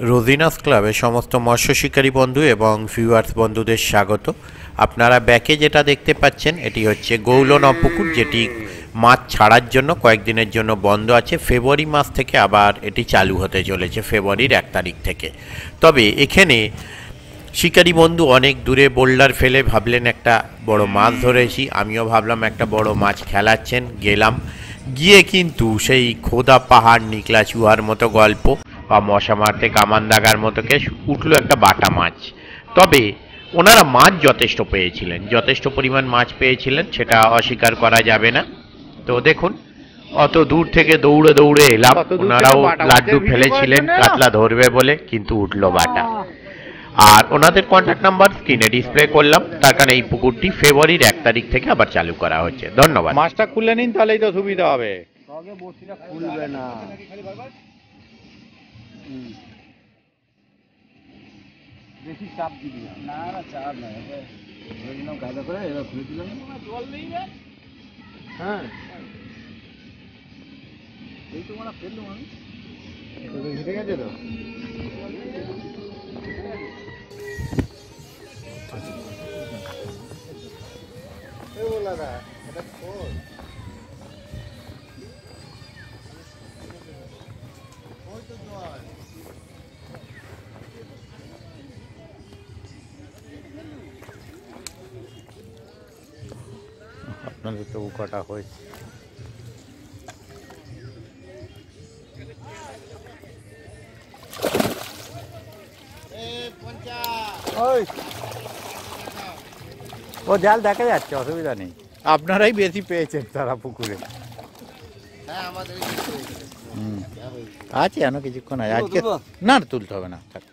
রোজিনাস ক্লাবে সমস্ত মৎস্য শিকারী বন্ধু এবং ভিউয়ার্স বন্ধুদের স্বাগত। আপনারা ব্যাকে যেটা দেখতে পাচ্ছেন এটি হচ্ছে গৌলন পুকুর, যেটি মাছ ছাড়ার জন্য কয়েকদিনের জন্য বন্ধ আছে। ফেব্রুয়ারি মাস থেকে আবার এটি চালু হতে চলেছে, ফেব্রুয়ারির 1 তারিখ থেকে। তবে এখানে শিকারী বন্ধু অনেক দূরে বোল্ডার ফেলে ভাবলেন একটা বড় মাছ ধরেছি, আমিও ভাবলাম একটা বড় মাছ খেলাচ্ছেন, গেলাম। গিয়ে কিন্তু সেই খোদা পাহাড় নিকলা চুহার মতো গল্প বা মশা মারতে কামান দাগার মতো কেস উঠলো একটা বাটা মাছ। তবে ওনারা মাছ যথেষ্ট পেয়েছিলেন, যথেষ্ট পরিমাণ মাছ পেয়েছিলেন, সেটা অস্বীকার করা যাবে না। তো দেখুন, অত দূর থেকে দৌড়ে দৌড়ে এলাম, ওনারাও লাড্ডু ফেলেছিলেন কাতলা ধরবে বলে, কিন্তু উঠলো বাটা। আর ওনাদের কন্ট্যাক্ট নাম্বার স্ক্রিনে ডিসপ্লে করলাম। তার কারণে এই পুকুরটি ফেব্রুয়ারির 1 তারিখ থেকে আবার চালু করা হচ্ছে। ধন্যবাদ। মাছটা খুলে নিন, তাহলেই তো সুবিধা হবে। খুলবে না। বেশি চাপ দিবি না। না চাপ না, ধরে দিলাম কায়দা করে, এবার খুলে দিলাম। জল নেই। হ্যাঁ, এই তো মানে ফেললাম আমি, হেঁটে গেছে তো। আপনাদের তো কাটা হয়েছে। ও জাল দেখা যাচ্ছে, অসুবিধা নেই। আপনারাই বেশি পেয়েছেন সারা পুকুরে। আছে এখনো কিছুক্ষণ আছে আজকে। না তুলতে হবে না, থাক।